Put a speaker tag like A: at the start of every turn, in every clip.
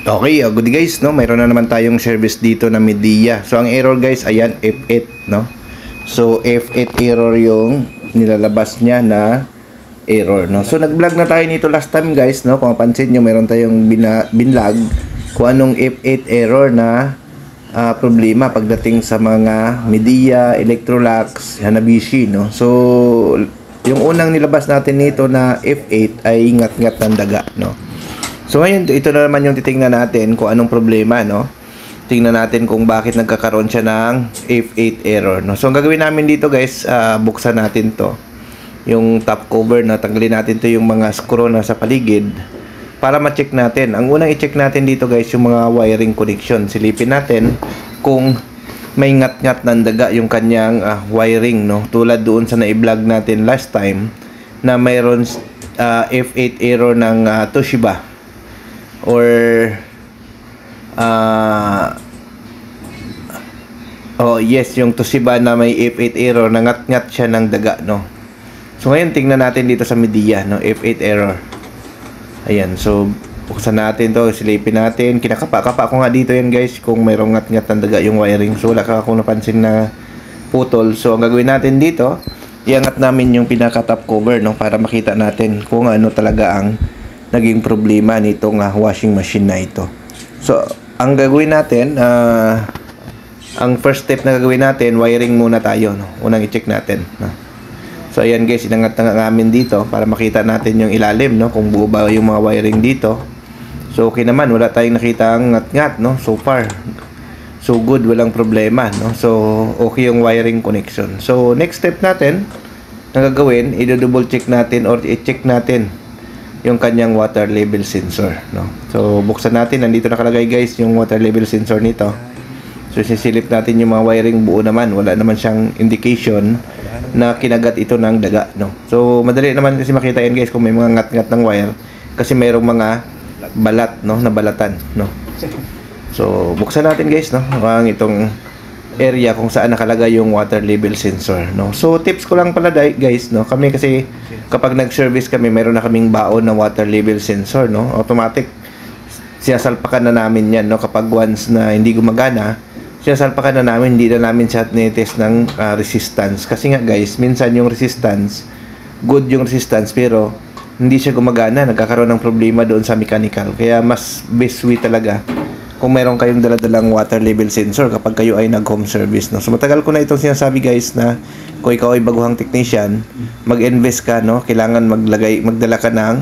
A: Okay, good guys, no? Mayroon na naman tayong service dito na Midea. So ang error guys, ayan, F8, no? So F8 error yung nilalabas niya na error, no? So nag-vlog na tayo nito last time guys, no? Kung mapansin nyo, mayroon tayong binlog kung anong F8 error na problema pagdating sa mga Midea, Electrolux, Hanabishi, no? So yung unang nilabas natin nito na F8 ay ngat-ngat ng daga, no? So ngayon, ito na naman yung titingnan natin kung anong problema, no? Tingnan natin kung bakit nagkakaroon siya ng F8 error, no? So ang gagawin namin dito guys, buksan natin to. Yung top cover, na tanggalin natin to yung mga screw na sa paligid para ma-check natin. Ang unang i-check natin dito guys, yung mga wiring connection. Silipin natin kung may ngat-ngat ng daga yung kanyang wiring, no? Tulad doon sa na-i-vlog natin last time na mayroon F8 error ng Toshiba. Or yes, yung Toshiba na may F8 error, nangat-ngat siya ng daga, no? So ngayon tingnan natin dito sa Midea, no, F8 error. Ayan, so buksan natin to, silipin natin, kinakapa ko nga dito yan guys kung mayroong ngat-ngat ng daga yung wiring. So wala ka akong napansin na putol. So ang gagawin natin dito, iangat namin yung pinaka top cover, no, para makita natin kung ano talaga ang naging problema nitong washing machine na ito. So, ang gagawin natin, ang first step na gagawin natin, wiring muna tayo, no? Unang i-check natin, no? So, ayan guys, inangat na namin dito para makita natin yung ilalim, no? Kung buo ba yung mga wiring dito. So, okay naman, wala tayong nakita ang ngat-ngat, no? So far, so good, walang problema, no? So, okay yung wiring connection. So, next step natin na gagawin, i-double check natin or i-check natin yung kanyang water level sensor, no? So buksan natin, nandito nakalagay guys yung water level sensor nito. So sisilip natin yung mga wiring, buo naman, wala naman siyang indication na kinagat ito ng daga, no? So madali naman kasi makita yan guys kung may mga ngat-ngat ng wire kasi mayroong mga balat, no, na balatan, no? So buksan natin guys, no, ang itong area kung saan nakalagay yung water level sensor, no? So tips ko lang pala guys, no, kami kasi kapag nag-service kami, mayroon na kaming baon na water level sensor, no? Automatic sinasalpakan na namin yan, no? Kapag once na hindi gumagana, sinasalpakan na namin, hindi na namin siya tinetest ng resistance. Kasi nga guys, minsan yung resistance, good yung resistance, pero hindi siya gumagana, nagkakaroon ng problema doon sa mechanical. Kaya mas best way talaga kung mayroon kayong daladalang water level sensor kapag kayo ay nag-home service, no? So matagal ko na itong sinasabi guys na kung ikaw ay baguhang technician, mag-invest ka, no? Kailangan magdala ka ng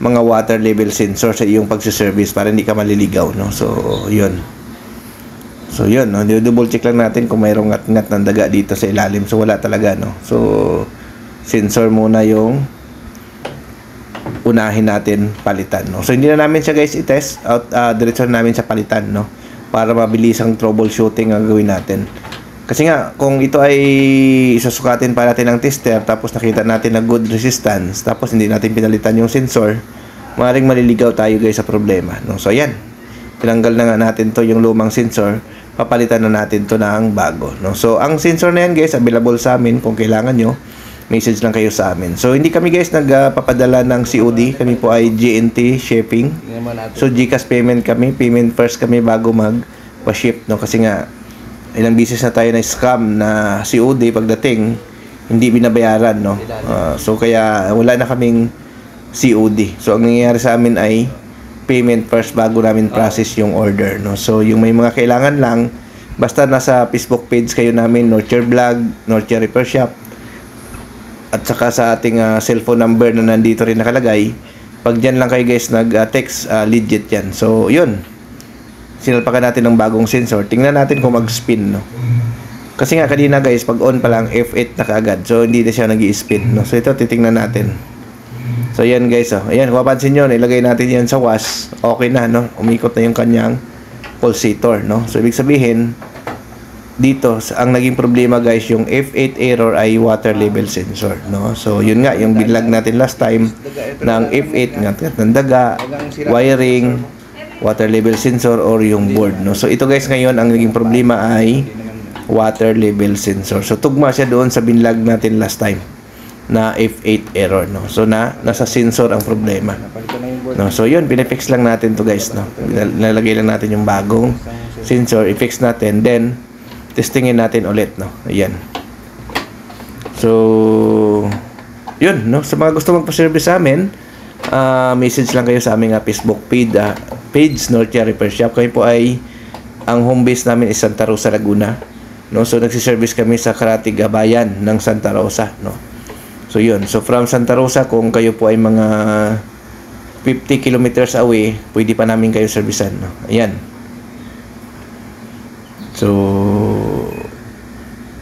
A: mga water level sensor sa iyong pagsiservice para hindi ka maliligaw, no? So yun, no? Double check lang natin kung mayroong ngat-ngat ng daga dito sa ilalim. So wala talaga, no? So sensor muna yung unahin natin palitan, no? So hindi na namin siya guys i-test out, diretso na namin siya palitan, no, para mabilis ang troubleshooting ang gawin natin. Kasi nga kung ito ay isusukatin pa natin ng tester tapos nakita natin na good resistance tapos hindi natin pinalitan yung sensor, maaaring maliligaw tayo guys sa problema, no? So ayan, tinanggal na nga natin to yung lumang sensor, papalitan na natin to ng bago, no? So ang sensor na yan guys, available sa amin. Kung kailangan nyo, message lang kayo sa amin. So hindi kami guys nagpapadala ng COD, kami po ay GNT shipping. So GCash payment kami, payment first kami bago magpa-ship, no? Kasi nga ilang beses na tayo na scam na COD pagdating hindi binabayaran, no? So kaya wala na kaming COD. So ang nangyayari sa amin ay payment first bago namin process yung order, no? So yung may mga kailangan lang, basta nasa Facebook page kayo namin, Nurture Vlog, Nurture Repair Shop, at saka sa ating cellphone number na nandito rin nakalagay. Pag dyan lang kayo guys nag-text, legit yan. So yun, sinalpakan natin ng bagong sensor. Tingnan natin kung mag-spin, no? Kasi nga kanina guys, pag on pa lang F8 na kaagad, so hindi na siya nag-i-spin, no? So ito titingnan natin. So yan guys, oh. Ayan, kung mapansin nyo, ilagay natin yan sa wash, okay na, no? Umikot na yung kanyang pulsator, no? So ibig sabihin dito, ang naging problema guys, yung F8 error ay water level sensor, no? So yun nga, yung binlog natin last time ng F8, ngat-ngat ng daga, wiring, water level sensor, or yung board, no? So ito guys, ngayon ang naging problema ay water level sensor. So tugma siya doon sa binlog natin last time na F8 error, no. So nasa sensor ang problema. No, so yun, pinifix lang natin to guys, no. Nilalagay lang natin yung bagong sensor, i-fix natin, then testingin natin ulit, no. Ayan. So yun, no. Sa mga gusto magpa-service sa amin, message lang kayo sa aming Facebook page Nortia Repair Shop. Kami po ay ang home base namin is Santa Rosa, Laguna, no. So nagsi-service kami sa Karatig Bayan ng Santa Rosa, no. So yun, so from Santa Rosa, kung kayo po ay mga 50 kilometers away, pwede pa namin kayo servicean, no? Ayan. So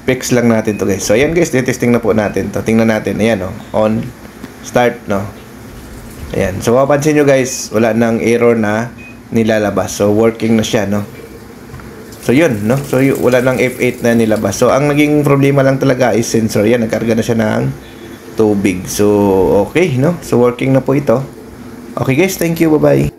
A: fix lang natin to guys. So ayan guys, testing na po natin to. Tingnan natin, ayan, no. On, start, no. Ayan, so mapapansin nyo guys, wala nang error na nilalabas. So working na siya, no. So yun, no. So wala nang F8 na nilabas. So ang naging problema lang talaga is sensor. Yan, nagkarga na siya ng tubig. So okay, no. So working na po ito. Okay guys, thank you, bye bye.